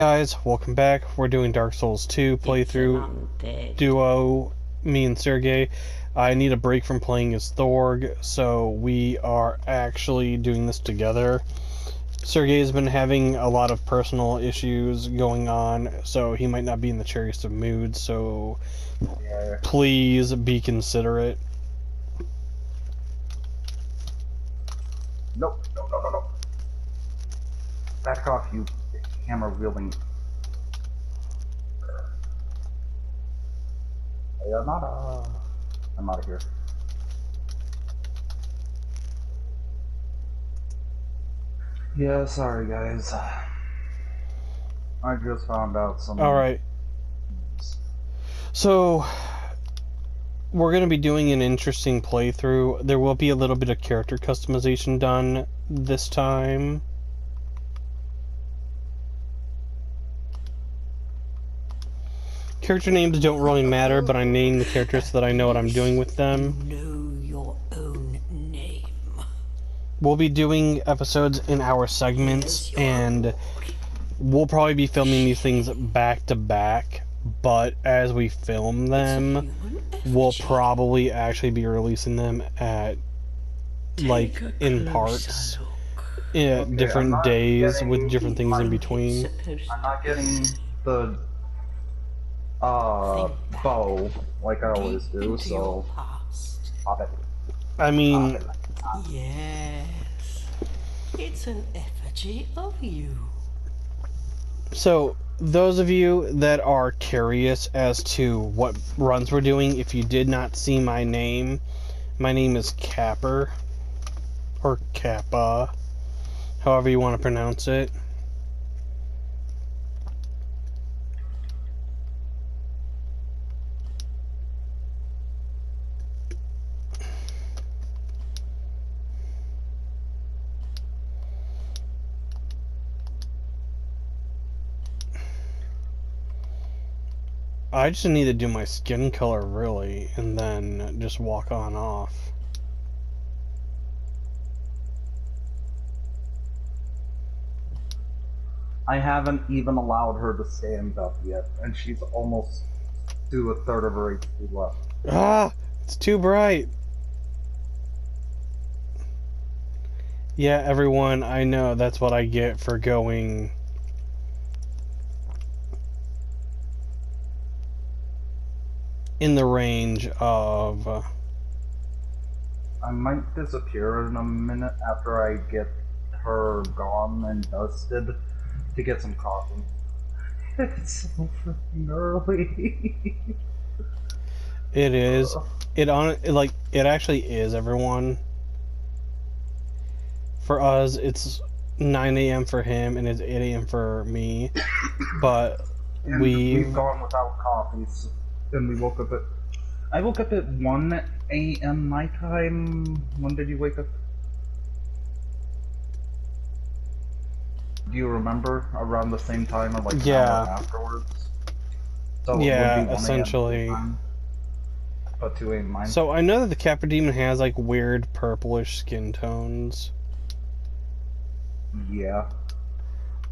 Guys, welcome back. We're doing Dark Souls 2 playthrough duo, me and Sergey. I need a break from playing as Thorg, so we are actually doing this together. Sergey has been having a lot of personal issues going on, so he might not be in the cheeriest of moods, so please be considerate. Nope, no. Back off, you hammer-wielding... I'm out of here. Yeah, sorry guys. I just found out some... Alright. So, we're going to be doing an interesting playthrough. There will be a little bit of character customization done this time. Character names don't really matter, but I name the characters so that I know what I'm doing with them. Know your own name. We'll be doing episodes in our segments, and we'll probably be filming these things back to back, but as we film them, we'll probably actually be releasing them at, like, in parts. Yeah, different days with different things in between. I'm not getting the bow like I always do, so pop it. I mean, yes, it's an effigy of you. So those of you that are curious as to what runs we're doing, if you did not see my name is Capper, or Kappa, however you want to pronounce it. I just need to do my skin color, really, and then just walk on off. I haven't even allowed her to stand up yet, and she's almost to a third of her HP left. Ah! It's too bright! Yeah, everyone, I know that's what I get for going... in the range of... I might disappear in a minute after I get her gone and dusted to get some coffee. It's so freaking early. It is. It actually is, everyone. For us, it's 9 a.m. for him, and it's 8 a.m. for me. But and we've gone without coffees. And we woke up at... I woke up at 1 a.m. my time. When did you wake up? Do you remember? Around the same time or like an hour afterwards? So yeah, essentially. But 2 a.m. mine. So I know that the Kappa Demon has like weird purplish skin tones. Yeah.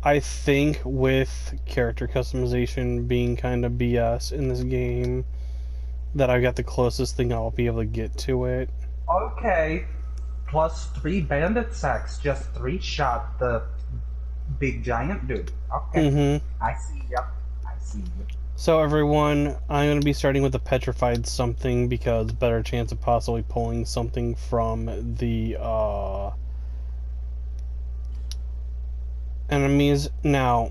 I think with character customization being kind of BS in this game, that I got the closest thing I'll be able to get to it. Okay. Plus 3 bandit sacks, just 3 shot the big giant dude. Okay. I see ya. I see ya. So everyone, I'm going to be starting with a petrified something because better chance of possibly pulling something from the enemies. Now,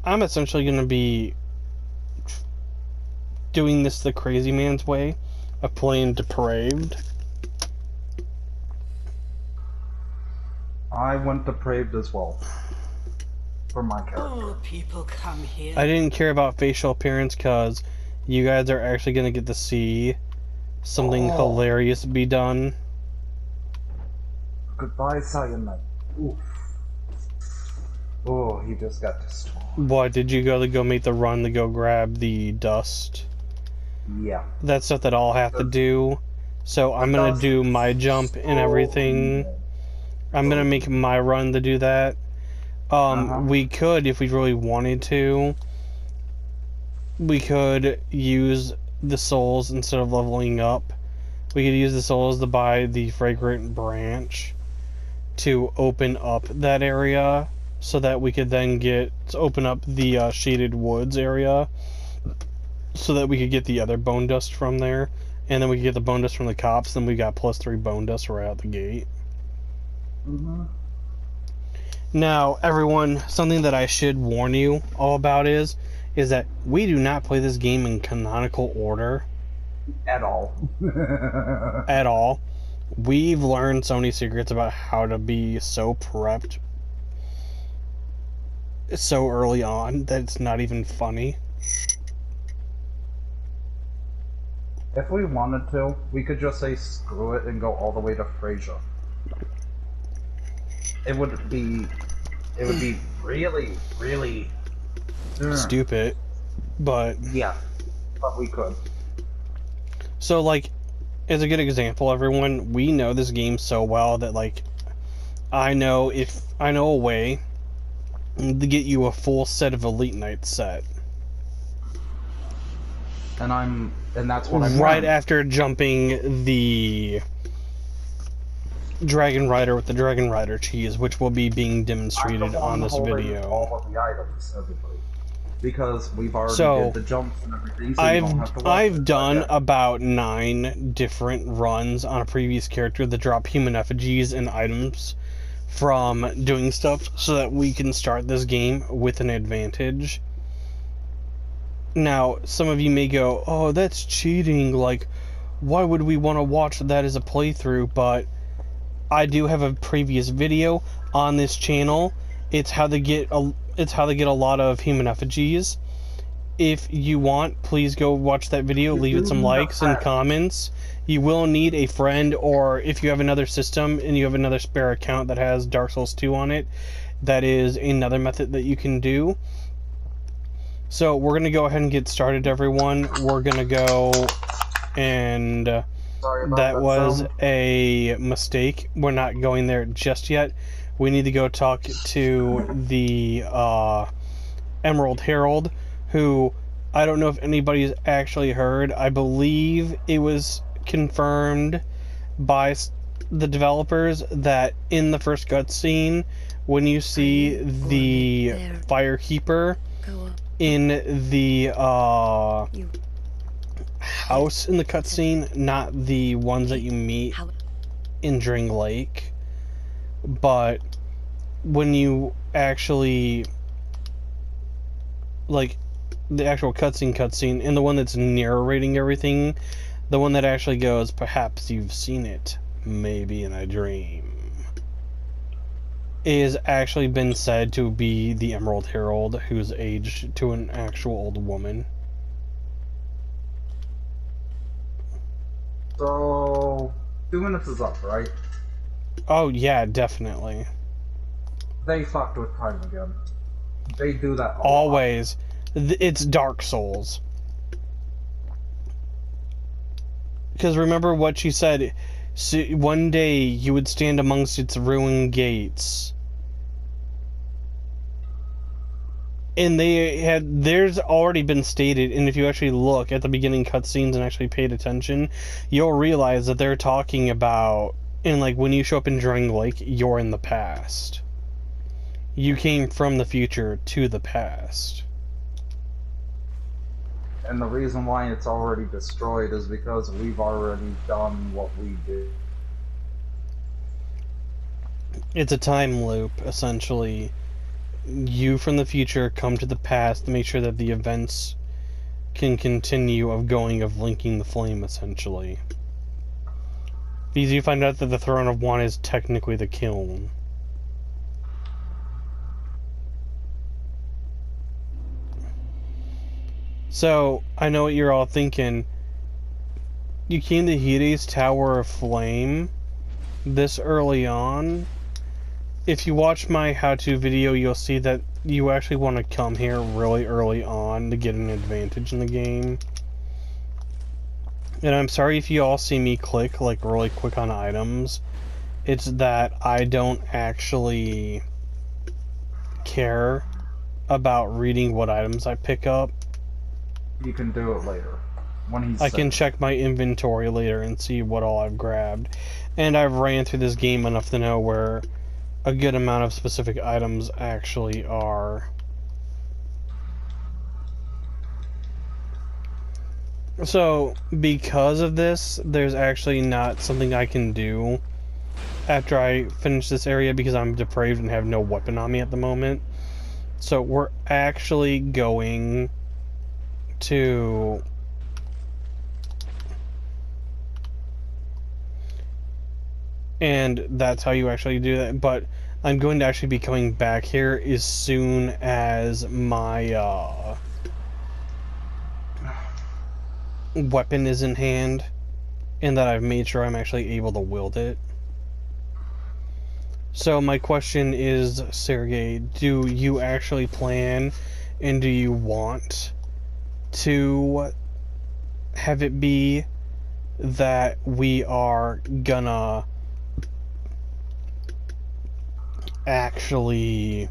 I'm essentially going to be doing this the crazy man's way of playing depraved. I went depraved as well. For my character. Oh, people come here. I didn't care about facial appearance because you guys are actually going to get to see something hilarious be done. Goodbye, Cyanide. Oof. Oh, he just got destroyed. What, did you go make the run to go grab the dust? Yeah. That's stuff that I'll have to do. So I'm gonna do my jump and everything. I'm gonna make my run to do that. We could, if we really wanted to, we could use the souls instead of leveling up. We could use the souls to buy the fragrant branch to open up that area, so that we could then open up the shaded woods area, so that we could get the other bone dust from there, and then we could get the bone dust from the cops. Then we got +3 bone dust right out the gate. Now, everyone, something that I should warn you all about is that we do not play this game in canonical order. At all. At all. We've learned so many secrets about how to be so prepped so early on that it's not even funny. If we wanted to, we could just say screw it and go all the way to Frasier. It would be really, really stupid, but yeah, but we could. So, like, as a good example, everyone, we know this game so well that, like, I know a way to get you a full set of Elite Knight set. And that's what I'm right after jumping the Dragon Rider with the Dragon Rider cheese, which will be being demonstrated on this video. All of the items, everybody. Because we've already did the jumps and everything, so you don't have to I've done about 9 different runs on a previous character that drop human effigies and items from doing stuff so that we can start this game with an advantage. Now, some of you may go, oh, that's cheating, like, why would we want to watch that as a playthrough? But I do have a previous video on this channel. It's how to get a lot of human effigies. If you want, please go watch that video, leave it some likes and comments. You will need a friend, or if you have another system and you have another spare account that has Dark Souls 2 on it, that is another method that you can do. So we're going to go ahead and get started, everyone. We're going to go and... that was a mistake. We're not going there just yet. We need to go talk to the Emerald Herald, who I don't know if anybody's actually heard. I believe it was confirmed by the developers that in the first cutscene, when you see the Firekeeper in the house in the cutscene, not the ones that you meet in Drang Lake, but when you actually, like, the actual cutscene, and the one that's narrating everything, the one that actually goes, perhaps you've seen it, maybe in a dream, is actually been said to be the Emerald Herald, who's aged to an actual old woman. So, 2 minutes is up, right? Oh yeah, definitely. They fucked with time again. They do that always. It's Dark Souls. Because remember what she said, one day you would stand amongst its ruined gates. And there's already been stated, and if you actually look at the beginning cutscenes and actually paid attention, you'll realize that they're talking about, and like when you show up in Drang Lake, you're in the past. You came from the future to the past. And the reason why it's already destroyed is because we've already done what we did. It's a time loop, essentially. You from the future come to the past to make sure that the events can continue of linking the flame, essentially. Because you find out that the Throne of One is technically the kiln. So, I know what you're all thinking. You came to Hide's Tower of Flame this early on? If you watch my how-to video, you'll see that you actually want to come here really early on to get an advantage in the game. And I'm sorry if you all see me click, like, really quick on items. It's that I don't actually care about reading what items I pick up. You can do it later. When he's I can sick. check my inventory later and see what all I've grabbed. And I've ran through this game enough to know where a good amount of specific items actually are. So, because of this, there's actually not something I can do after I finish this area because I'm depraved and have no weapon on me at the moment. So we're actually going to... And that's how you actually do that, but I'm going to actually be coming back here as soon as my weapon is in hand and that I've made sure I'm actually able to wield it. So my question is, Sergey, do you actually plan and do you want to have it be that we are gonna actually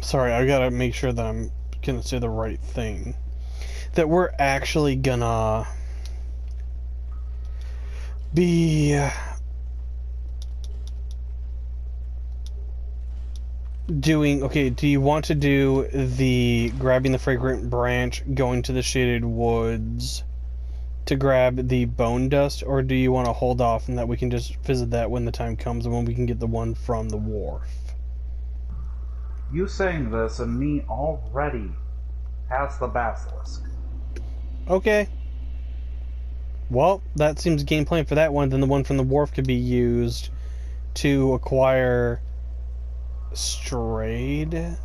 sorry, I gotta make sure that I'm gonna say the right thing, that we're actually gonna be doing, okay, do you want to do the grabbing the fragrant branch, going to the shaded woods to grab the bone dust, or do you want to hold off and that we can just visit that when the time comes and when we can get the one from the wharf? You saying this and me already past the basilisk. Okay. Well, that seems a game plan for that one. Then the one from the wharf could be used to acquire strayed.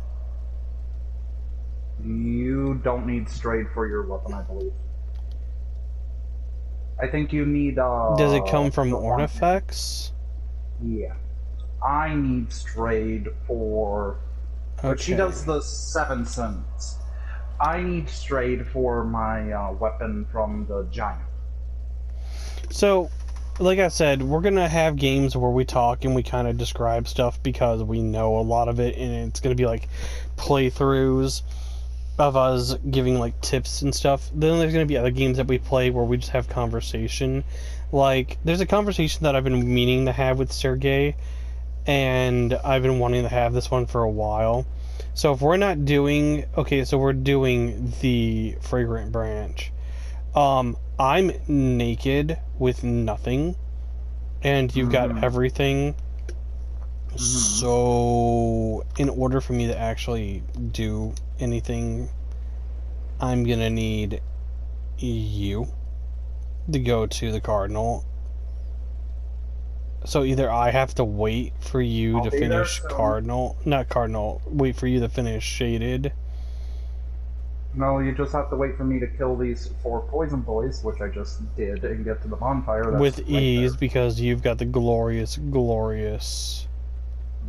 You don't need strayed for your weapon, I believe. I think you need, Does it come from the one- artifacts? Yeah. I need strayed for... But she Okay. does the 7 cents. I need strayed for my weapon from the giant. So, like I said, we're gonna have games where we talk and we kind of describe stuff because we know a lot of it, and it's gonna be like playthroughs of us giving like tips and stuff. Then there's gonna be other games that we play where we just have conversation. Like, there's a conversation that I've been meaning to have with Sergey, and I've been wanting to have this one for a while. So if we're not doing, okay, so we're doing the fragrant branch. I'm naked with nothing, and you've got everything. So in order for me to actually do anything, I'm gonna need you to go to the Cardinal. So either I have to wait for you to finish wait for you to finish Shaded. No, you just have to wait for me to kill these 4 poison boys, which I just did, and get to the bonfire. That's With right ease, there. because you've got the glorious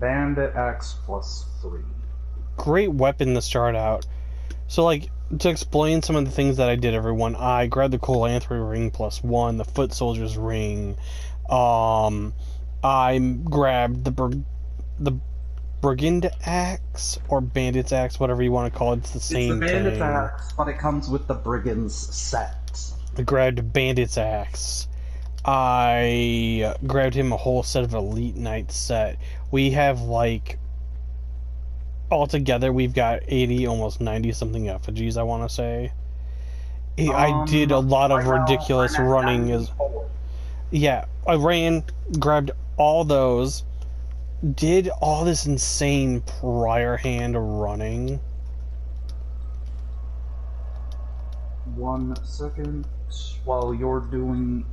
Bandit X plus 3. great weapon to start out. So, like, to explain some of the things that I did, everyone, I grabbed the Colanthry ring plus 1, the Foot Soldier's ring. I grabbed the Brigand Axe, or Bandit's Axe, whatever you want to call it. It's the same It's the Bandit's thing. Axe, but it comes with the Brigand's set. I grabbed Bandit's Axe. I grabbed him a whole set of Elite Knight set. We have, like, altogether, we've got 80, almost 90 something effigies, I want to say. I did a lot of ridiculous running. Yeah, I ran, grabbed all those, did all this insane prior hand running. 1 second. While you're doing...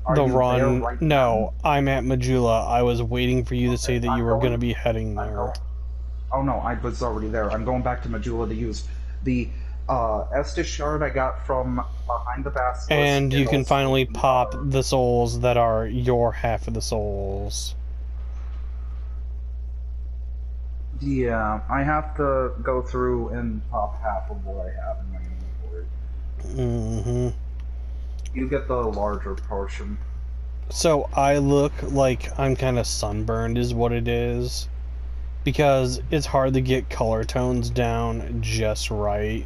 Are The you run. there right No, I'm at Majula. I was waiting for you to say that you were going to be heading there. Oh no, I was already there. I'm going back to Majula to use the Estus shard I got from behind the basilisk. And you can finally pop the souls that are your half of the souls. Yeah, I have to go through and pop half of what I have in my inventory. Mm-hmm. You get the larger portion. So I look like I'm kind of sunburned is what it is. Because it's hard to get color tones down just right.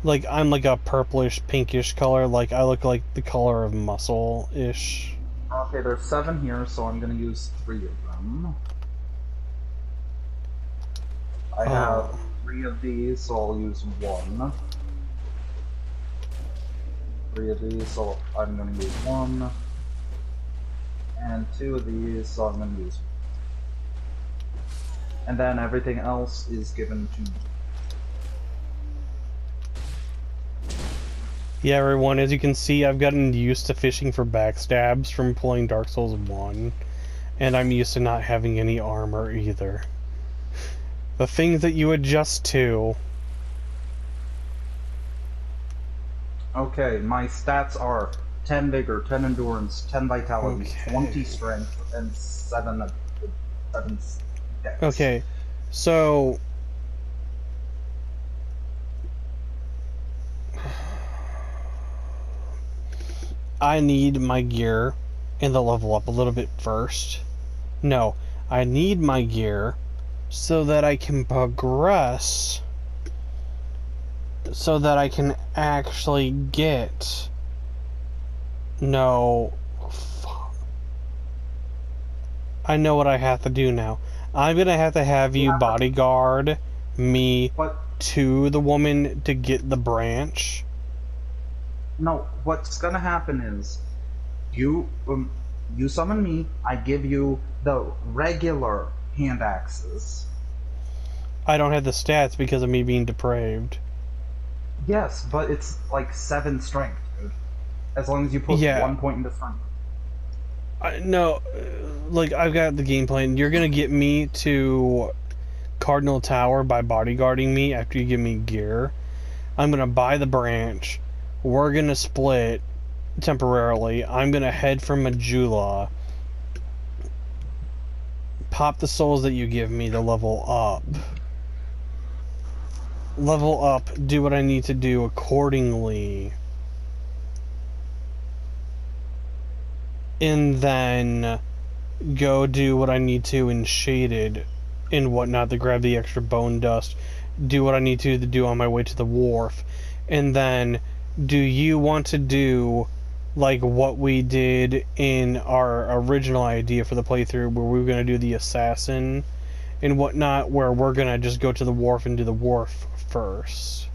Like, I'm like a purplish, pinkish color. Like, I look like the color of muscle-ish. Okay, there's 7 here, so I'm gonna use 3 of them. I have 3 of these, so I'll use 1. 3 of these, so I'm gonna use 1. And 2 of these, so I'm gonna use 1. And then everything else is given to me. Yeah, everyone, as you can see, I've gotten used to fishing for backstabs from playing Dark Souls 1. And I'm used to not having any armor either. The things that you adjust to. Okay, my stats are 10 vigor, 10 endurance, 10 vitality, Okay. 20 strength, and 7 dex. Okay, so... I need my gear and the level up a little bit first. No, I need my gear so that I can progress, so that I can actually get... No, fuck. I know what I have to do now. I'm gonna have to have you bodyguard me to the woman to get the branch. No, what's gonna happen is, you summon me, I give you the regular hand axes. I don't have the stats because of me being depraved. Yes, but it's like 7 strength, dude. As long as you put 1 point into strength. No, like, I've got the game plan. You're gonna get me to Cardinal Tower by bodyguarding me after you give me gear. I'm gonna buy the branch. We're gonna split temporarily. I'm gonna head for Majula. Pop the souls that you give me to level up. Level up, do what I need to do accordingly. And then go do what I need to in Shaded and whatnot to grab the extra bone dust. Do what I need to do on my way to the wharf. And then, do you want to do like what we did in our original idea for the playthrough, where we were going to do the assassin and whatnot, where we're going to just go to the wharf and do the wharf first?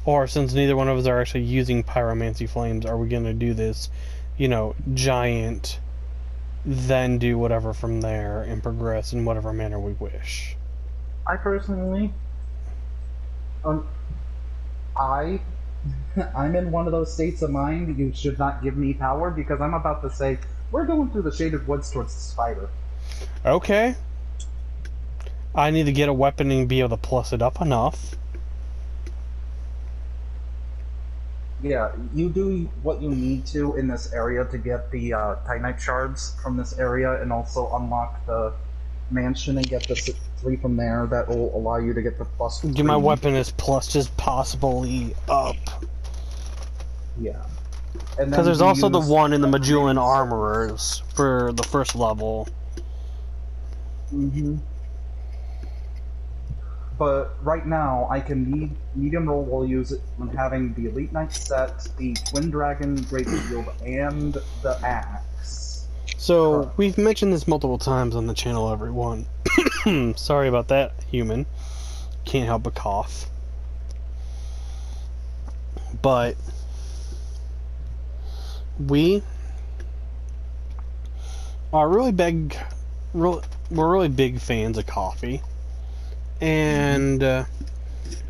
Or, since neither one of us are actually using pyromancy flames, are we going to do this, you know, giant, then do whatever from there and progress in whatever manner we wish? I personally, I'm in one of those states of mind. You should not give me power, because I'm about to say, we're going through the shaded woods towards the spider. Okay. I need to get a weapon and be able to plus it up enough. Yeah, you do what you need to in this area to get the Titanite shards from this area, and also unlock the mansion and get the 3 from there. That will allow you to get the plus 3. Get my weapon as plus as possibly up. Yeah. Because there's also the one in the Magellan Armorers for the first level. Mm-hmm. But right now, I can medium roll while use it when having the Elite Knight set, the Twin Dragon Great Shield, and the axe. So, we've mentioned this multiple times on the channel, everyone. Sorry about that, human. Can't help but cough. But we are really big, we're really big fans of coffee. And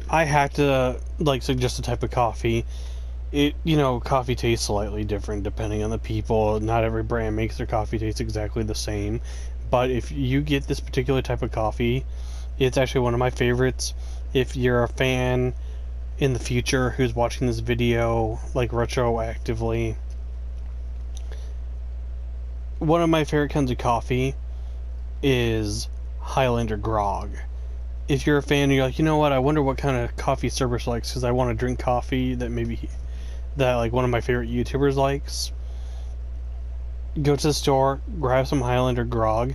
I had to like suggest a type of coffee. Coffee tastes slightly different depending on the people. Not every brand makes their coffee taste exactly the same. But if you get this particular type of coffee, it's actually one of my favorites. If you're a fan in the future who's watching this video like retroactively, one of my favorite kinds of coffee is Highlander Grog. If you're a fan and you're like, you know what, I wonder what kind of coffee Cerberus likes, because I want to drink coffee that like one of my favorite YouTubers likes, go to the store, grab some Highlander grog.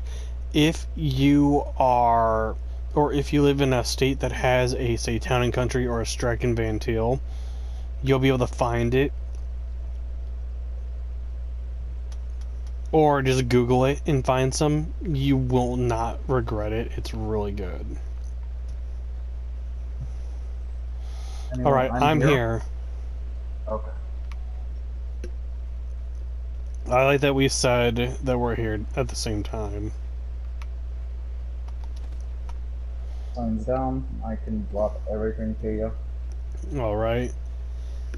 If you are, or if you live in a state that has a, say, Town and Country or a Striken Van Til, you'll be able to find it. Or just Google it and find some. You will not regret it. It's really good. Anyway, Alright, I'm here. Okay. I like that we said that we're here at the same time. Signs down. I can drop everything to you. Alright.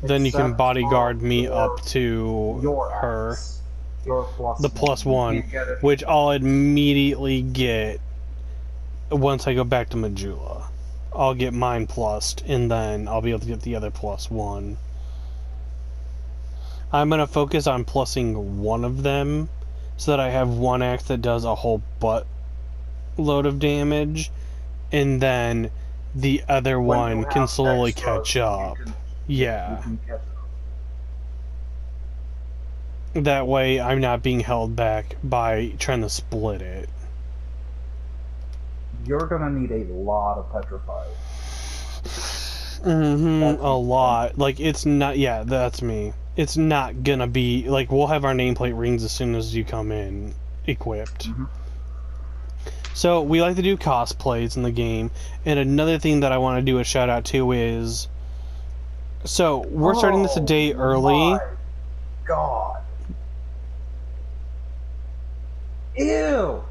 Then you can Except bodyguard for me up to your her. axe. Your plus The plus one, You can't get it. which I'll immediately get once I go back to Majula. I'll get mine plussed, and then I'll be able to get the other plus one. I'm going to focus on plussing one of them, so that I have one axe that does a whole butt load of damage, and then the other When one you can have slowly extras, catch up. You Yeah. can catch up. That way I'm not being held back by trying to split it. You're gonna need a lot of petrified. A lot. Like, it's not, yeah, that's me. It's not gonna be, like, we'll have our nameplate rings as soon as you come in equipped. So, we like to do cosplays in the game, and another thing that I want to do a shout out to is, so, we're starting this a day early. My God. Ew!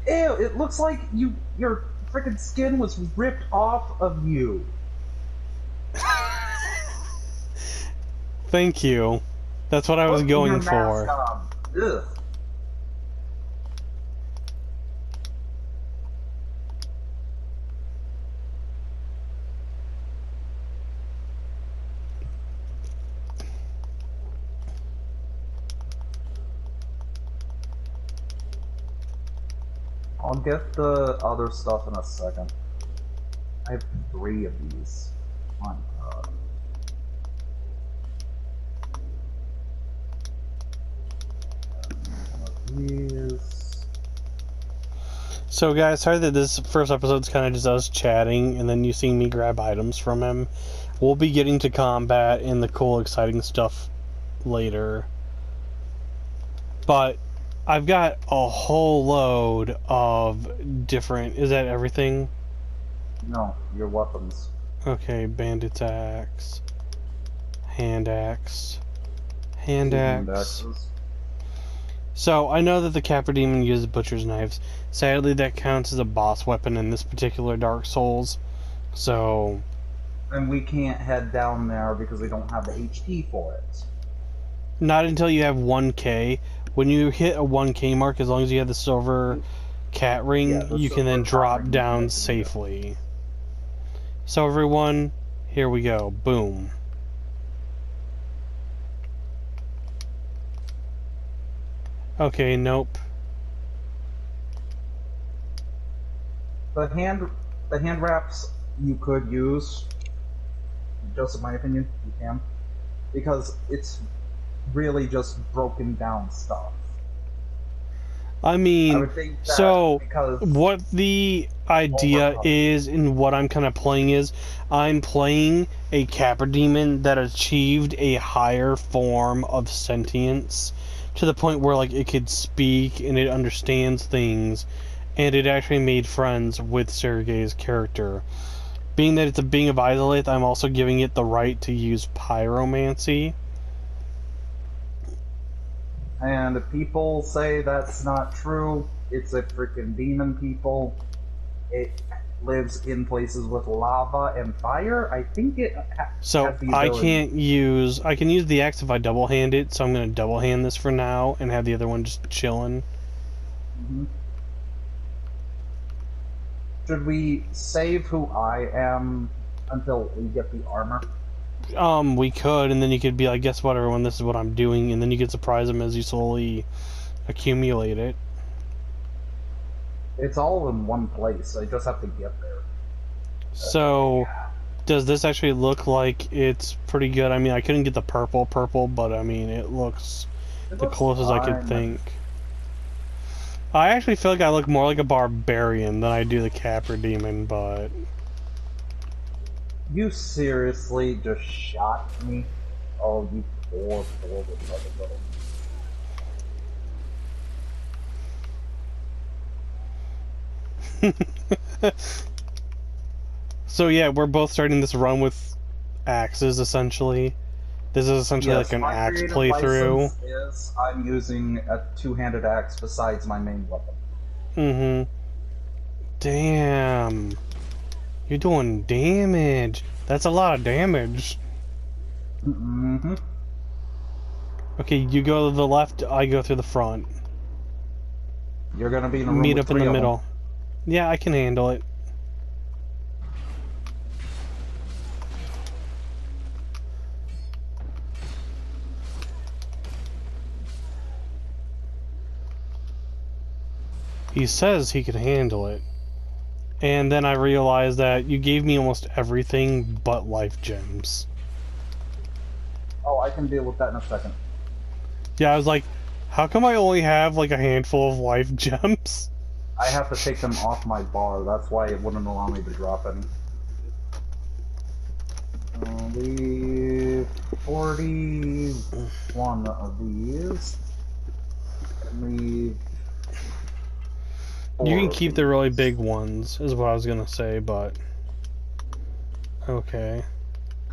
Ew, it looks like your freaking skin was ripped off of you. Thank you. That's what I was Put your going mask for. on. Ugh. I'll get the other stuff in a second. I have 3 of these. My God. One of these. So, guys, sorry that this first episode's kind of just us chatting, and then you seeing me grab items from him. We'll be getting to combat and the cool, exciting stuff later. But I've got a whole load of different... Is that everything? No, your weapons. Okay, bandit's axe. Hand axe. Hand Hand axe. axes. So, I know that the Capra Demon uses butcher's knives. Sadly, that counts as a boss weapon in this particular Dark Souls. So... And we can't head down there because we don't have the HP for it. Not until you have 1k. When you hit a 1k mark, as long as you have the silver cat ring, Yeah, the you can then silver cat drop ring down makes it safely. So everyone, here we go. Boom. Okay, nope. The hand wraps you could use, just in my opinion, you can, because it's really just broken down stuff. I mean, I would think that so because what the idea is and what I'm kind of playing is, I'm playing a Capra Demon that achieved a higher form of sentience to the point where, like, it could speak and it understands things, and it actually made friends with Sergei's character. Being that it's a being of Izolith, I'm also giving it the right to use pyromancy. And if people say that's not true, it's a freaking demon, people. It lives in places with lava and fire. I think it So has the I ability. can use the axe if I double hand it, so I'm going to double hand this for now and have the other one just chilling. Should we save who I am until we get the armor? We could, and then you could be like, guess what, everyone, this is what I'm doing, and then you could surprise them as you slowly accumulate it. It's all in one place. I just have to get there. So, does this actually look like it's pretty good? I mean, I couldn't get the purple, but I mean, it looks The closest I could think. I actually feel like I look more like a barbarian than I do the Capra Demon, but... You seriously just shot me? Oh, you poor So yeah, we're both starting this run with axes, essentially. This is essentially like an axe playthrough. Is I'm using a two-handed axe besides my main weapon. Mm-hmm. Damn. You're doing damage. That's a lot of damage. Mm-hmm. Okay, you go to the left, I go through the front. You're gonna be in a room Meet with up in the three of them. middle. Yeah, I can handle it. He says he can handle it. And then I realized that you gave me almost everything but life gems. Oh, I can deal with that in a second. Yeah, I was like, how come I only have like a handful of life gems? I have to take them off my bar, that's why it wouldn't allow me to drop any. Leave 41 of these. And leave... You can keep the really big ones, is what I was gonna say, but... Okay.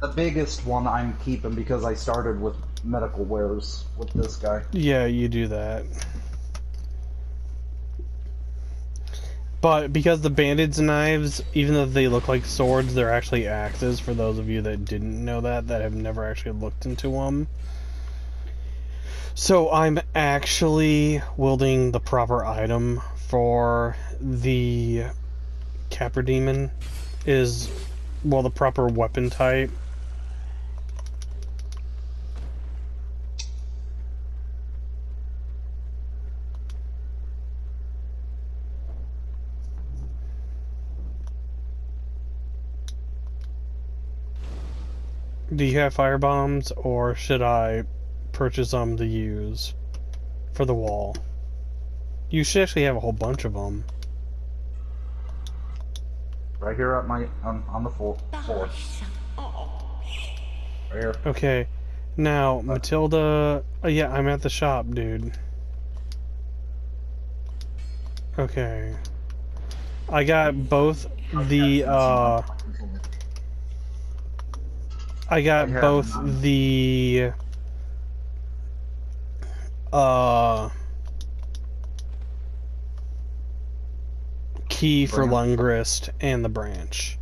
The biggest one I'm keeping because I started with medical wares with this guy. Yeah, you do that. But because the bandits' knives, even though they look like swords, they're actually axes, for those of you that didn't know that have never actually looked into them. So I'm actually wielding the proper item for the Capra Demon is, well, the proper weapon type. Do you have fire bombs, or should I purchase them to use for the wall? You should actually have a whole bunch of them. Right here at my on the floor. Right here. Okay, now Matilda. Oh, yeah, I'm at the shop, dude. Okay, I got both the I got both the key for Lungrist and the branch.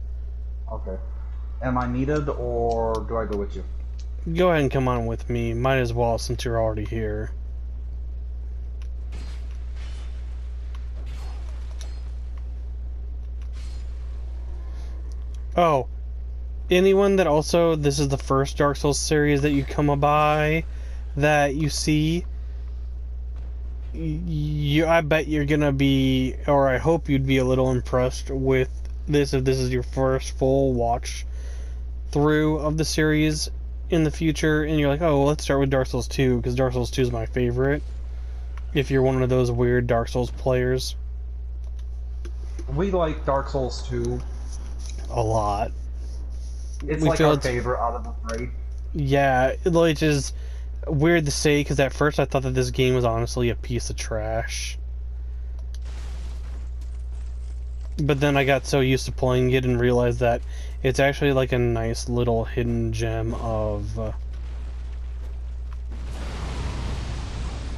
Okay. Am I needed, or do I go with you? Go ahead and come on with me. Might as well, since you're already here. Oh, anyone that also, this is the first Dark Souls series that you come by, that you see, I bet you're gonna be, or I hope you'd be a little impressed with this if this is your first full watch through of the series in the future, and you're like, oh, well, let's start with Dark Souls 2, because Dark Souls 2 is my favorite, if you're one of those weird Dark Souls players. We like Dark Souls 2 a lot. It's like our favorite out of the three. Yeah, which is weird to say, because at first I thought that this game was honestly a piece of trash. But then I got so used to playing it and realized that it's actually like a nice little hidden gem of...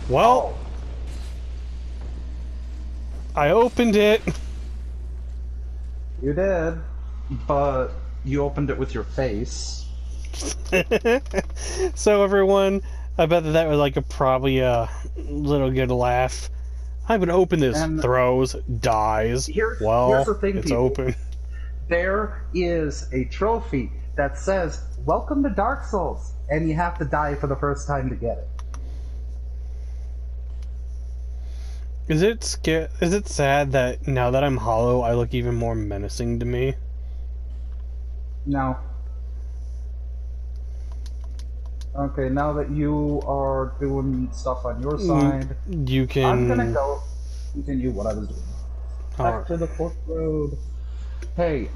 Well... I opened it! You did, but you opened it with your face. So everyone, I bet that was like probably a little good laugh. I'm gonna open this, and throws, dies. Here's the thing, it's people. Open. There is a trophy that says, "Welcome to Dark Souls," and you have to die for the first time to get it. Is it sad that now that I'm hollow, I look even more menacing to me? No. Okay, now that you are doing stuff on your side, You can... I'm gonna go continue what I was doing. Back to the Cork Road. Hey,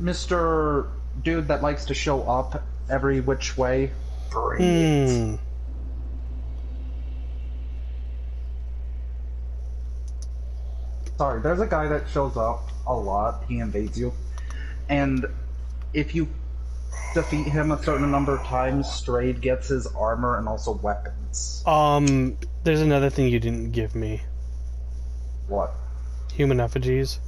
Mr. Dude that likes to show up every which way, bring it. Sorry, there's a guy that shows up a lot. He invades you. And if you defeat him a certain number of times, Strayed gets his armor and also weapons. There's another thing you didn't give me. What? Human effigies.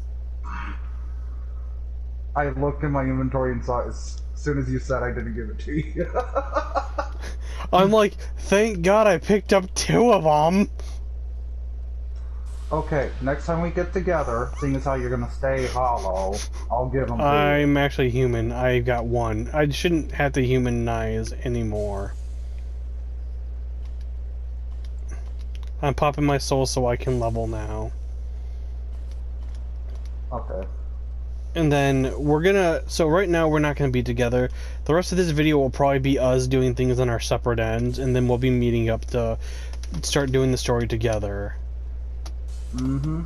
I looked in my inventory and saw it as soon as you said I didn't give it to you. I'm like, thank God I picked up 2 of them. Okay, next time we get together, seeing as how you're gonna stay hollow, I'll give them to you. I'm actually human. I got 1. I shouldn't have to humanize anymore. I'm popping my soul so I can level now. Okay. And then we're gonna... So right now we're not gonna be together. The rest of this video will probably be us doing things on our separate ends, and then we'll be meeting up to start doing the story together. Mm-hmm.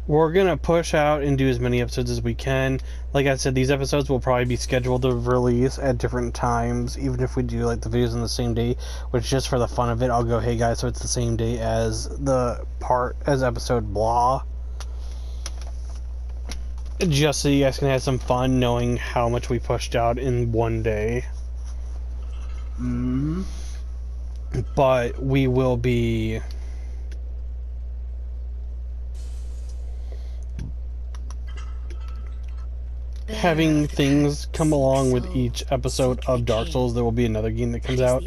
We're gonna push out and do as many episodes as we can. Like I said, these episodes will probably be scheduled to release at different times, even if we do like the videos on the same day, which just for the fun of it, I'll go, hey guys, so it's the same day as episode blah. Just so you guys can have some fun knowing how much we pushed out in one day. Mm-hmm. But we will be... having things come along with each episode of Dark Souls. There will be another game that comes out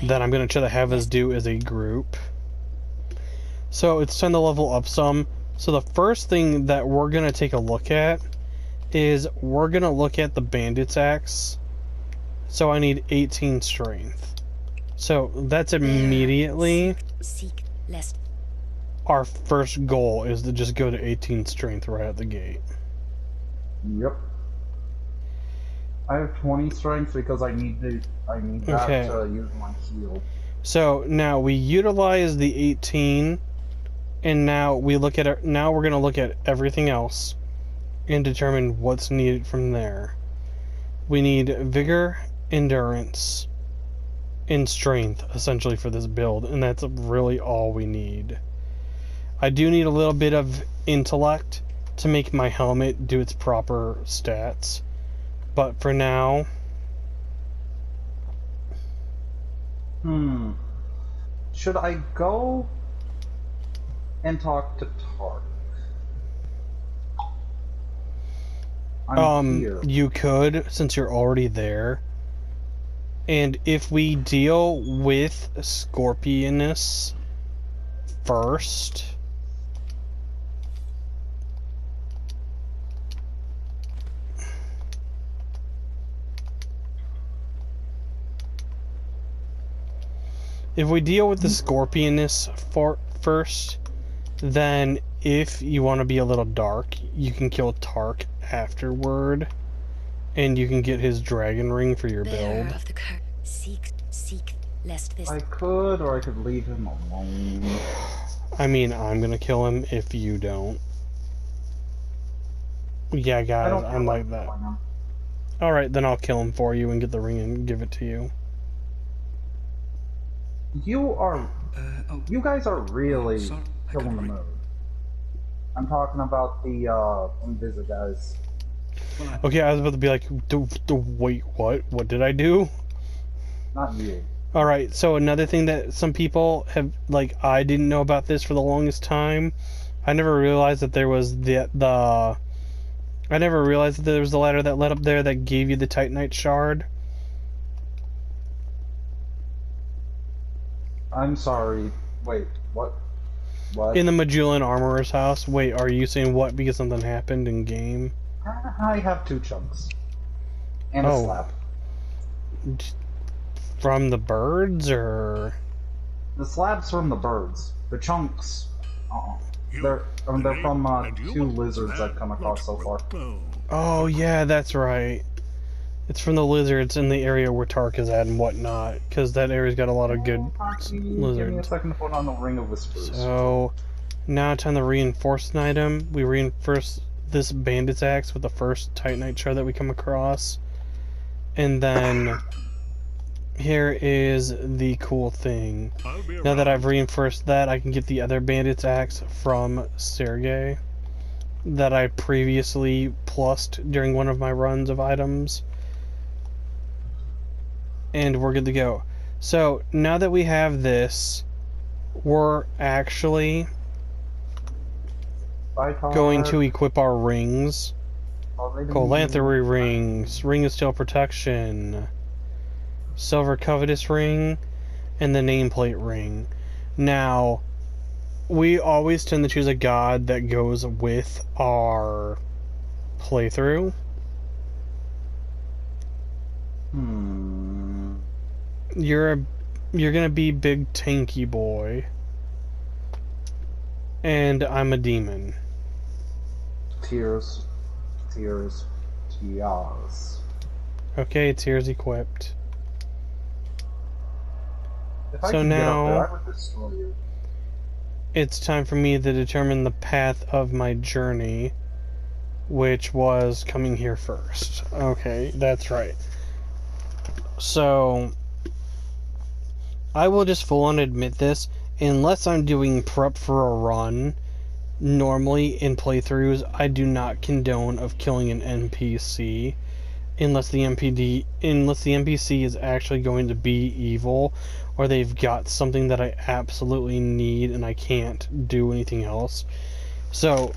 that I'm going to try to have us do as a group. So it's time to level up some. So the first thing that we're going to take a look at is we're going to look at the Bandit's Axe. So I need 18 strength. So that's immediately our first goal, is to just go to 18 strength right at the gate. Yep. I have 20 strength because I need that to use my heal. So now we utilize the 18, and now we look at now we're gonna look at everything else and determine what's needed from there. We need vigor, endurance, and strength essentially for this build, and that's really all we need. I do need a little bit of intellect to make my helmet do its proper stats. But for now... Should I go and talk to Tark? I'm here. You could, since you're already there. And if we deal with Scorpionus first... If we deal with the Scorpionus first, then if you want to be a little dark, you can kill Tark afterward, and you can get his dragon ring for your build. I could, or I could leave him alone. I mean, I'm gonna kill him if you don't. Yeah, guys, I'm like that. Alright, then I'll kill him for you and get the ring and give it to you. You guys are really killing the mood. I'm talking about the Invisa guys. Okay, I was about to be like, wait, what? What did I do? Not you. Alright, so another thing that some people have, like, I didn't know about this for the longest time. I never realized that there was I never realized that there was the ladder that led up there that gave you the Titanite shard. I'm sorry. Wait, what? What? In the Magellan Armorer's house. Wait, are you saying what because something happened in game? I have 2 chunks. And a slab. From the birds, or? The slab's from the birds. The chunks, They're from 2 lizards I've come across so far. Oh yeah, that's right. It's from the lizards in the area where Tark is at and whatnot, because that area's got a lot of good Give me a lizards. second to put on the Ring of Whispers. So, now time to reinforce an item. We reinforce this bandit's axe with the first Titanite shard that we come across. And then, here is the cool thing. Now that I've reinforced that, I can get the other bandit's axe from Sergei that I previously plussed during one of my runs of items. And we're good to go. So, now that we have this, we're actually going to equip our rings. Colanthery rings, Ring of Steel Protection, Silver Covetous Ring, and the Nameplate Ring. Now, we always tend to choose a god that goes with our playthrough. You're gonna be big tanky boy. And I'm a demon. Tears. Okay, Tears equipped. If I So can now, get up there, I would destroy you. It's time for me to determine the path of my journey, which was coming here first. Okay, that's right. So, I will just full on admit this, unless I'm doing prep for a run, normally in playthroughs, I do not condone of killing an NPC unless the NPC is actually going to be evil, or they've got something that I absolutely need and I can't do anything else. So,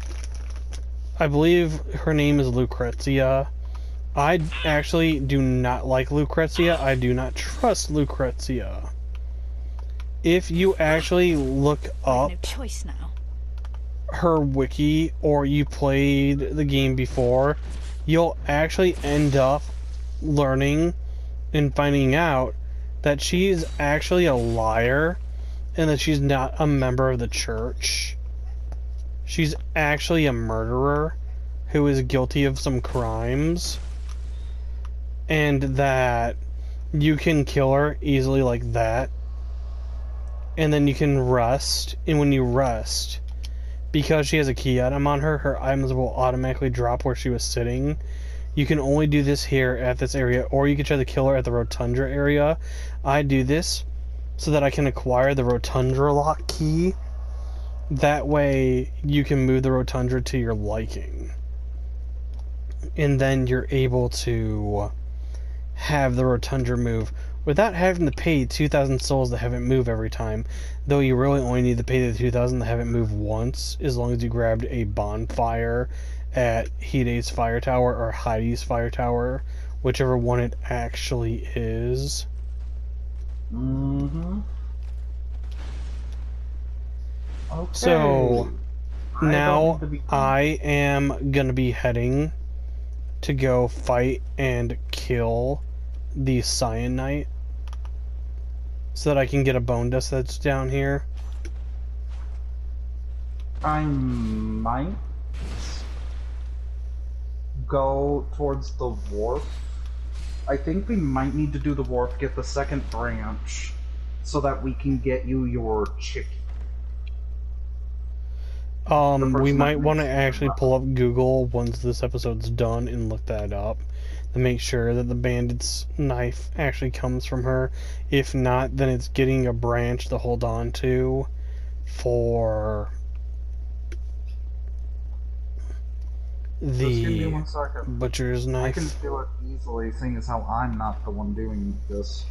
I believe her name is Lucrezia. I actually do not like Lucrezia. I do not trust Lucrezia. If you actually look up no choice now. her wiki, or you played the game before, you'll actually end up learning and finding out that she's actually a liar and that she's not a member of the church. She's actually a murderer who is guilty of some crimes, and that you can kill her easily like that, and then you can rest, and when you rest, because she has a key item on her, her items will automatically drop where she was sitting. You can only do this here at this area, or you can try to kill her at the Rotundra area. I do this so that I can acquire the Rotundra lock key. That way you can move the Rotundra to your liking. And then you're able to have the Rotundra move without having to pay 2,000 souls to have it move every time, though you really only need to pay the 2,000 to have it move once, as long as you grabbed a bonfire at Hide's Fire Tower or Heidi's Fire Tower, whichever one it actually is. Okay. So, now I am gonna be heading to go fight and kill the Cyanite so that I can get a bone dust that's down here. I might go towards the wharf. I think we might need to do the wharf, get the second branch, so that we can get you your chicken. We might want to actually pull up Google once this episode's done and look that up to make sure that the bandit's knife actually comes from her. If not, then it's getting a branch to hold on to for the butcher's knife. I can do it easily, seeing as how I'm not the one doing this.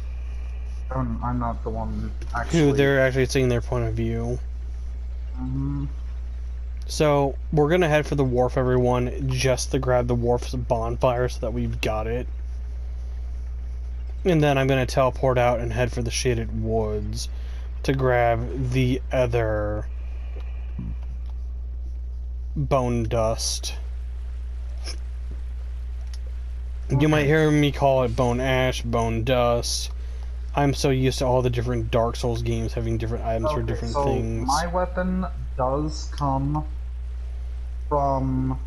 I'm not the one actually... Who they're actually seeing their point of view. So, we're gonna head for the wharf, everyone, just to grab the wharf's bonfire so that we've got it. And then I'm gonna teleport out and head for the Shaded Woods to grab the other bone dust. Okay. You might hear me call it bone ash, bone dust. I'm so used to all the different Dark Souls games having different items for different things. My weapon does come from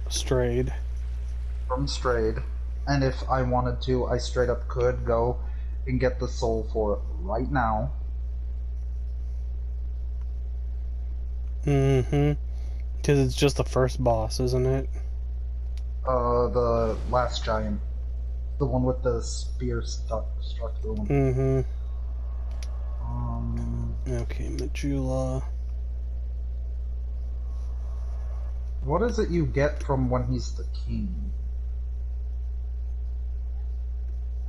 Strayed. Strayed, And if I wanted to, I straight up could go and get the soul for it right now. Mm-hmm. Because it's just the first boss, isn't it? The last giant. The one with the spear struck through him. Mm-hmm. Um, Okay, Majula. what is it you get from when he's the king?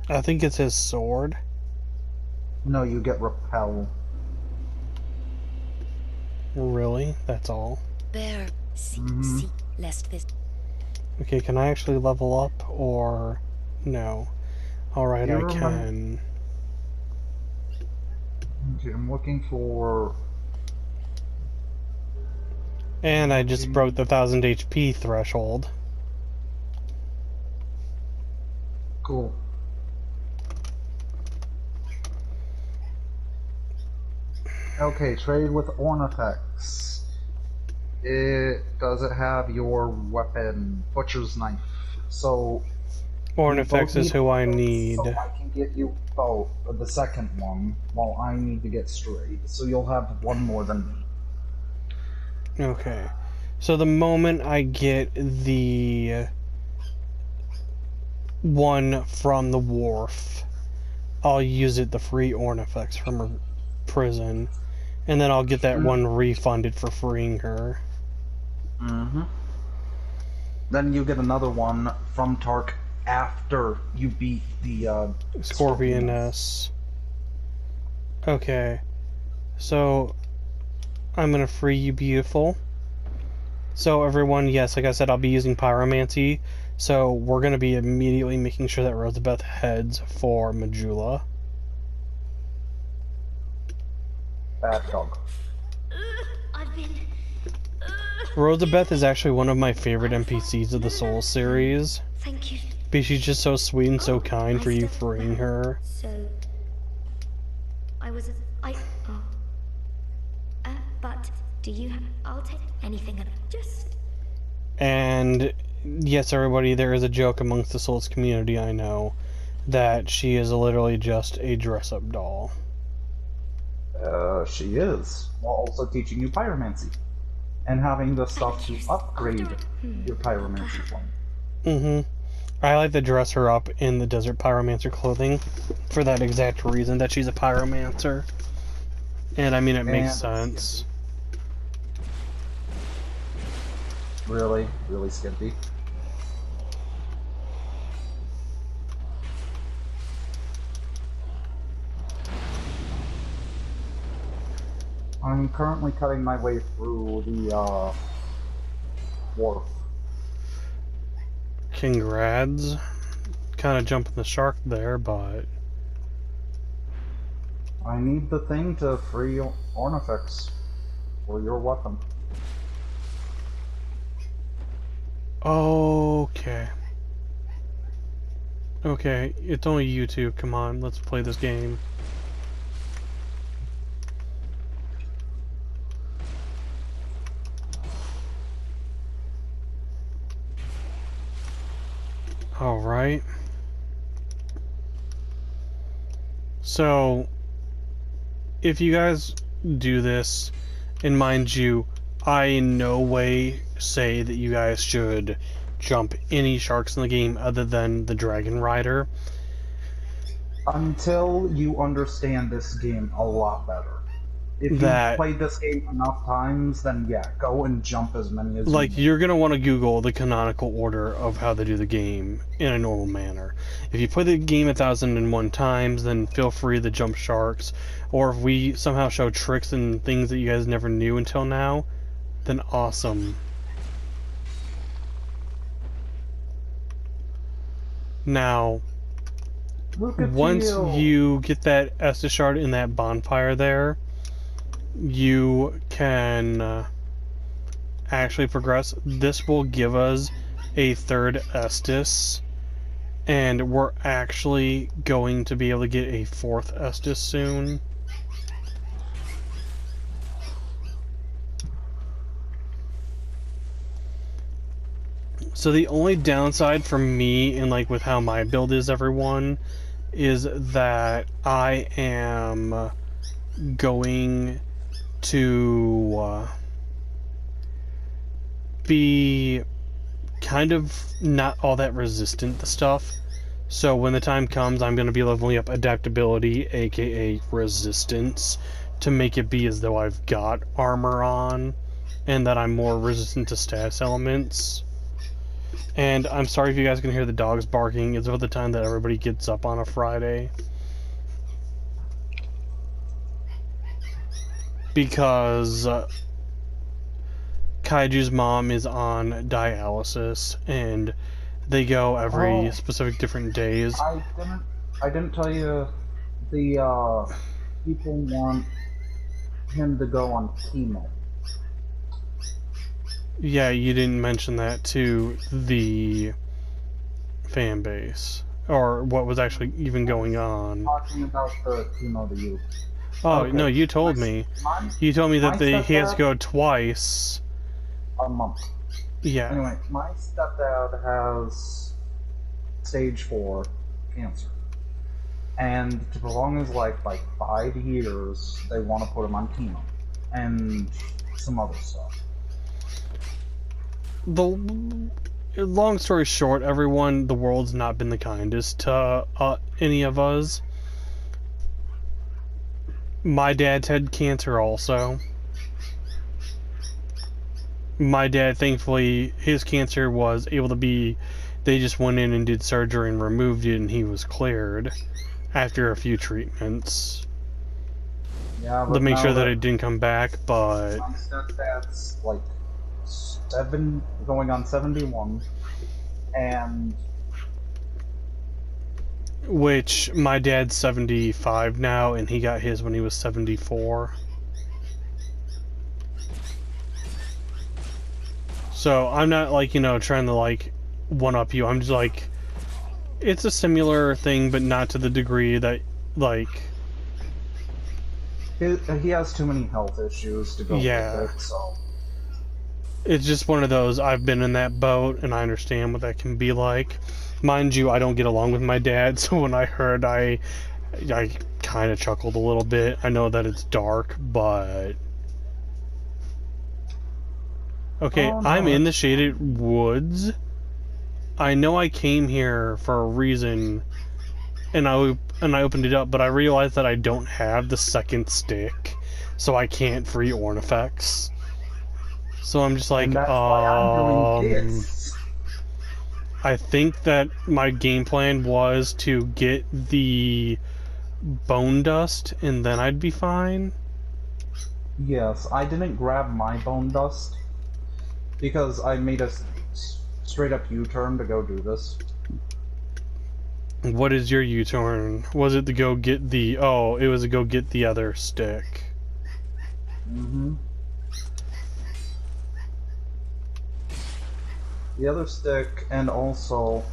I think it's his sword. No, you get repel. Really? That's all? There. See, lest this. Okay, can I actually level up, or no? Alright, Do you I remember- can. Okay, I'm looking for... And I just broke the 1000 HP threshold. Cool. Okay, trade with Ornifex. Does it have your weapon, Butcher's Knife? So... Ornifex is who I need. So I can get you both, the second one, while I need to get straight. So you'll have one more than me. Okay. So the moment I get the one from the wharf, I'll use it, the free Ornifex from her prison, and then I'll get that one refunded for freeing her. Mm-hmm. Then you get another one from Tark after you beat the Scorpioness. Okay. So, I'm gonna free you, beautiful. So everyone, yes, like I said, I'll be using Pyromancy. So we're gonna be immediately making sure that Rosabeth heads for Majula. Bad dog. I've been. Rosabeth is actually one of my favorite NPCs of the Souls series. Thank you. Because she's just so sweet and so kind for you freeing her. So. I was. Oh. But do you have. I'll take anything. Just. And yes, everybody, there is a joke amongst the Souls community, I know, that she is literally just a dress-up doll. She is. While also teaching you Pyromancy. And having the stuff to upgrade your Pyromancy one. Mm-hmm. I like to dress her up in the Desert Pyromancer clothing for that exact reason, that she's a Pyromancer. And I mean, it makes sense. Really? Really skimpy? I'm currently cutting my way through the, wharf. Congrats. Kind of jumping the shark there, but... I need the thing to free Ornifex for your weapon. Okay. Okay, it's only you two. Come on, let's play this game. Alright. So, if you guys do this, and mind you, I in no way say that you guys should jump any sharks in the game other than the Dragon Rider. Until you understand this game a lot better. If you've played this game enough times, then yeah, go and jump as many as like, you need. you're going to want to Google the canonical order of how they do the game in a normal manner. If you play the game 1001 times, then feel free to jump sharks. Or if we somehow show tricks and things that you guys never knew until now, then awesome. Now, once you get that Estus shard in that bonfire there, you can actually progress. This will give us a third Estus, and we're actually going to be able to get a fourth Estus soon. So the only downside for me, and like with how my build is, everyone, is that I am going to be kind of not all that resistant to stuff. So when the time comes, I'm going to be leveling up adaptability, aka resistance, to make it be as though I've got armor on, and that I'm more resistant to status elements. And I'm sorry if you guys can hear the dogs barking. It's about the time that everybody gets up on a Friday. Because Kaiju's mom is on dialysis, and they go every specific different days. I didn't tell you the people want him to go on chemo. Yeah, you didn't mention that to the fan base, or what was actually even going on. Talking about the chemo to you. Oh, Okay. no, you told me. You told me that he has to go twice. A month. Yeah. Anyway, my stepdad has stage 4 cancer. And to prolong his life by 5 years, they want to put him on chemo. And some other stuff. The long story short, everyone, the world's not been the kindest to any of us. My dad's had cancer also. My dad, thankfully, his cancer was able to be, they just went in and did surgery and removed it, and he was cleared after a few treatments. Yeah, but to make sure that it it didn't come back, but my stepdad's like going on 71, and which my dad's 75 now, and he got his when he was 74. So I'm not like, trying to like one up you. I'm just like, it's a similar thing, but not to the degree that like he has too many health issues to go with it, so it's just one of those. I've been in that boat, and I understand what that can be like. Mind you, I don't get along with my dad, so when I heard, I kind of chuckled a little bit. I know that it's dark, but okay, Oh, no, I'm in the shaded woods. I know I came here for a reason, and I opened it up, but I realized that I don't have the second stick, so I can't free Ornifex. So I'm just like, and that's why I'm doing this. I think that my game plan was to get the bone dust, and then I'd be fine. Yes, I didn't grab my bone dust because I made a straight up U-turn to go do this. What is your U-turn? Was it to go get the... Oh, it was to go get the other stick. Mm-hmm. The other stick, and also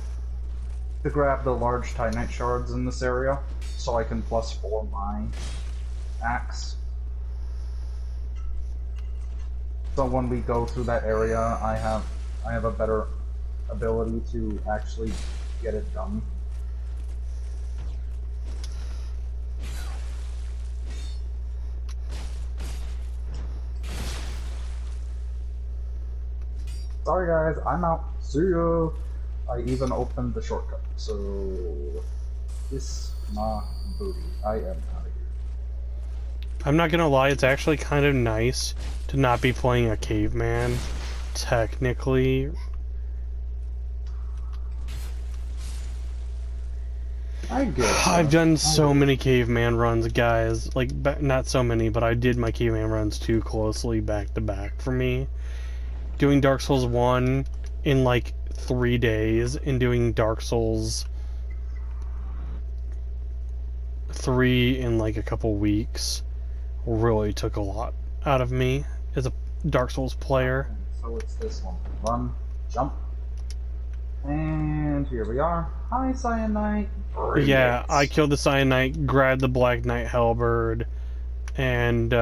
to grab the large Titanite shards in this area, so I can +4 my axe. So when we go through that area, I have a better ability to actually get it done. Sorry guys, I'm out. See ya. I even opened the shortcut, so this my booty. I am out of here. I'm not gonna lie, it's actually kind of nice to not be playing a caveman, technically. I guess. I've done so many caveman runs, guys. Like, not so many, but I did my caveman runs too closely back to back for me. Doing Dark Souls 1 in like 3 days, and doing Dark Souls 3 in like a couple weeks really took a lot out of me as a Dark Souls player. So it's this one. Run, jump, and here we are. Hi, Cyanite. Yeah, I killed the Cyanite, grabbed the Black Knight Halberd, and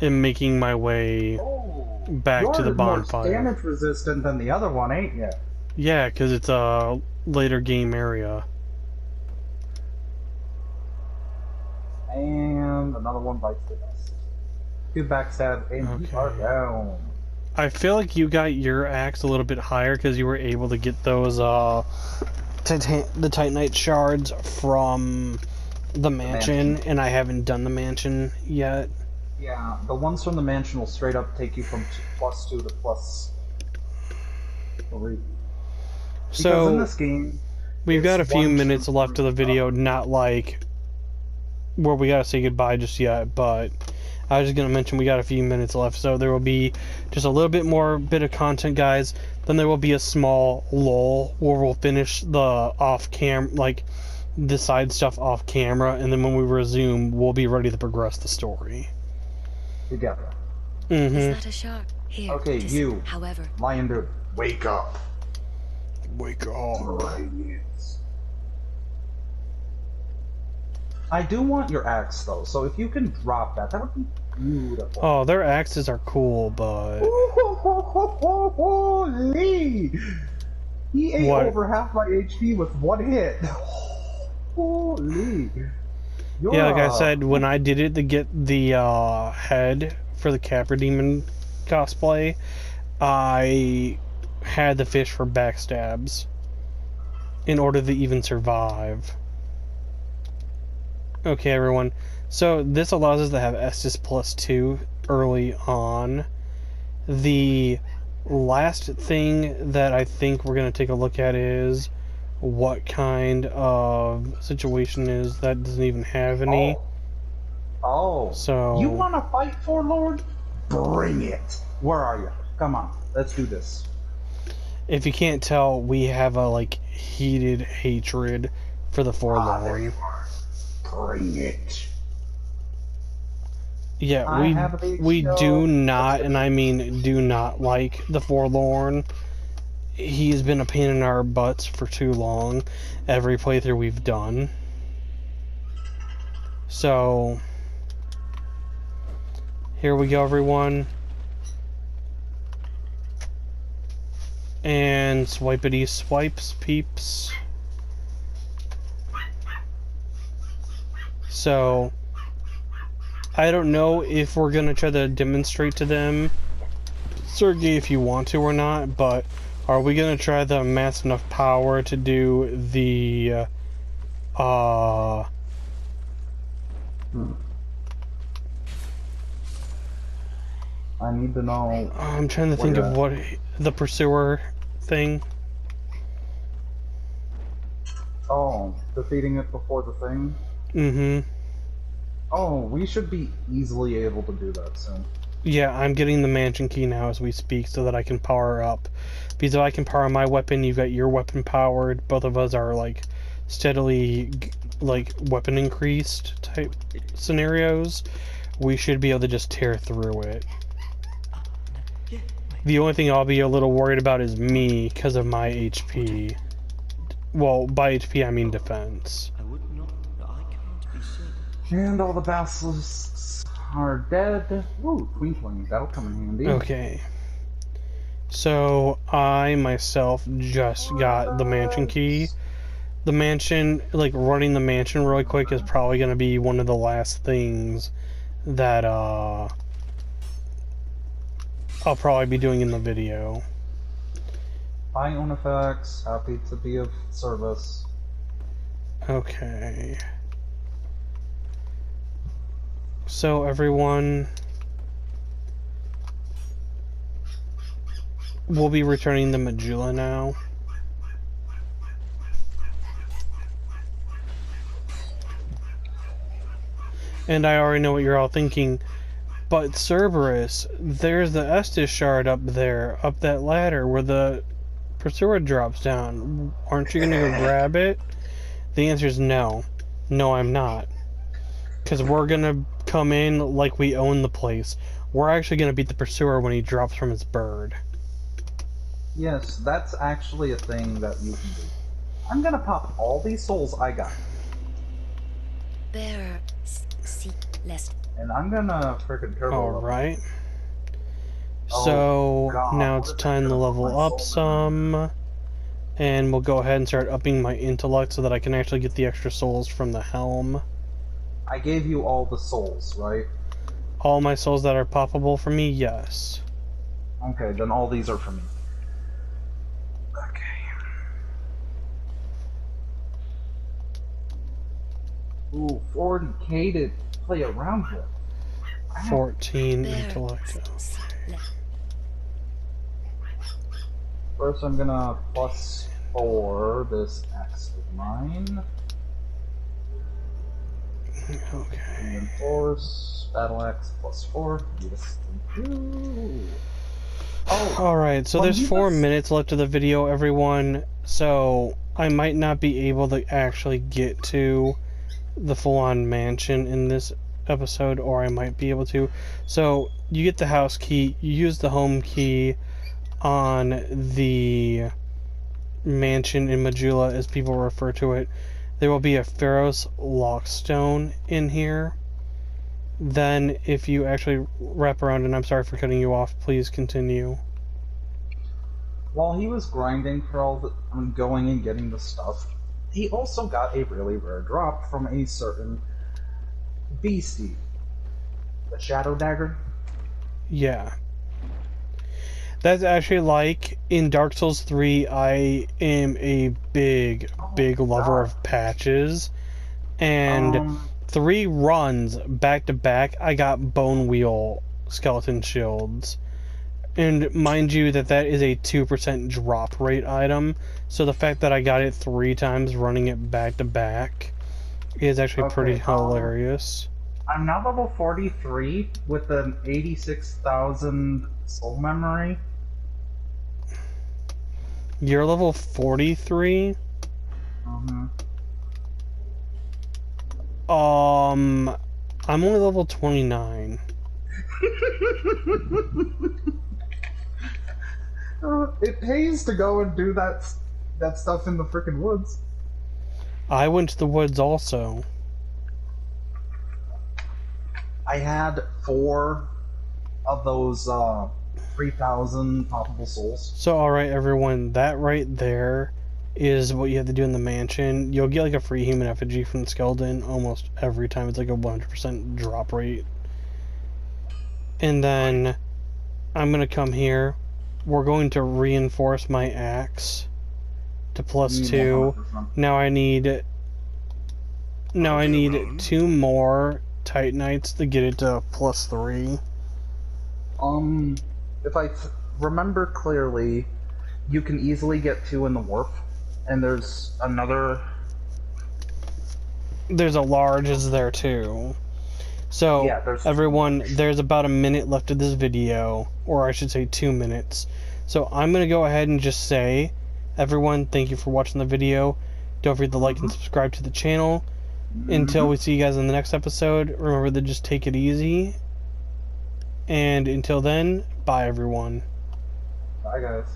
am making my way back to the You're more bonfire. damage resistant than the other one, ain't ya? Yeah, because it's a later game area. And another one bites the dust. 2 backstab, and you are down. I feel like you got your axe a little bit higher because you were able to get those the Titanite shards from the mansion, and I haven't done the mansion yet. Yeah, the ones from the mansion will straight up take you from +2 to +3. So because in this game, we've got a few 1, minutes 2, left of the 3, video, not like where we gotta say goodbye just yet, but I was just gonna mention we got a few minutes left, so there will be just a little bit more bit of content, guys. Then there will be a small lull where we'll finish the off-cam, like the side stuff off camera, and then when we resume, we'll be ready to progress the story. together. Mm-hmm. Is that a shark? Here. Okay, you. However, Lion dude, wake up. Wake up. I do want your axe though, so if you can drop that, that would be beautiful. Oh, their axes are cool, but Holy! He ate What? over half my HP with 1 hit. Holy! yeah, like I said, when I did it to get the head for the Capra Demon cosplay, I had the fish for backstabs in order to even survive. Okay, everyone. So this allows us to have Estus +2 early on. The last thing that I think we're going to take a look at is what kind of situation is that doesn't even have any. Oh. So You want to fight for Lord? Bring it. Where are you? Come on, let's do this. if you can't tell, we have a like heated hatred for the Forlorn. Bring it. Yeah, we do not, and I mean do not like the Forlorn. He's been a pain in our butts for too long, every playthrough we've done. So, here we go, everyone. And swipity swipes, peeps. So, I don't know if we're gonna try to demonstrate to them, Sergi, if you want to or not, but are we gonna try to amass enough power to do the, I need to know. I'm trying to think of what, the pursuer thing? Oh, defeating it before the thing? Mm-hmm. Oh, we should be easily able to do that soon. Yeah, I'm getting the mansion key now as we speak so that I can power up. Because if I can power my weapon, you've got your weapon powered. Both of us are, like, steadily, like, weapon increased type scenarios. We should be able to just tear through it. The only thing I'll be a little worried about is me because of my HP. Well, by HP I mean defense. And all the basilisks are dead. Ooh, twinkling. That'll come in handy. Okay. So, I myself just got the mansion key. The mansion, like, running the mansion really quick is probably going to be one of the last things that, I'll probably be doing in the video. Hi, Onifex. Happy to be of service. Okay. So, everyone, we'll be returning to Majula now. And I already know what you're all thinking, but Cerberus, there's the Estus shard up there, up that ladder where the pursuer drops down. Aren't you gonna go grab it? The answer is no. No, I'm not. Because we're gonna come in like we own the place. We're actually gonna beat the pursuer when he drops from his bird. Yes, that's actually a thing that you can do. I'm gonna pop all these souls I got. bear see less. And I'm gonna freaking turbo level. Alright. Oh, So, God, now what it's if I time to could've put level my up soul in there? some. And we'll go ahead and start upping my intellect so that I can actually get the extra souls from the helm. I gave you all the souls, right? All my souls that are poppable for me, yes. Okay, then all these are for me. Okay. Ooh, 40k to play around with. Wow. 14 There. intellect. First, I'm gonna +4 this axe of mine. Okay. Reinforce, battle axe +4. Yes, thank you. Oh, Alright, so well, there's you 4 must- minutes left of the video, everyone. So, I might not be able to actually get to the full-on mansion in this episode, or I might be able to. So, you get the house key, you use the home key on the mansion in Majula, as people refer to it. There will be a Pharaoh's Lockstone in here. Then, if you actually wrap around, and I'm sorry for cutting you off, please continue. While he was grinding for all the going and getting the stuff, he also got a really rare drop from a certain beastie. The Shadow Dagger. Yeah. That's actually like in Dark Souls 3, I am a big lover God. of patches. And 3 runs back to back, I got Bone Wheel skeleton shields. And mind you that is a 2% drop rate item. So the fact that I got it 3 times running it back to back is actually pretty hilarious. I'm now level 43 with an 86,000 soul memory. You're level 43? I'm only level 29. It pays to go and do that stuff in the frickin' woods. I went to the woods also. I had 4 of those 3,000 poppable souls. So alright everyone, that right there is what you have to do in the mansion. You'll get like a free human effigy from the skeleton almost every time. It's like a 100% drop rate. And then I'm gonna come here. We're going to reinforce my axe to +2. 100%. Now I need 2 more Titanites to get it to +3. If I remember clearly, you can easily get 2 in the warp, and there's another. There's a large is there too. So, Yeah, everyone, there's about a minute left of this video, or I should say 2 minutes. So I'm going to go ahead and just say, everyone, thank you for watching the video. Don't forget to like and subscribe to the channel. Until we see you guys in the next episode, remember to just take it easy. And until then, bye everyone. Bye, guys.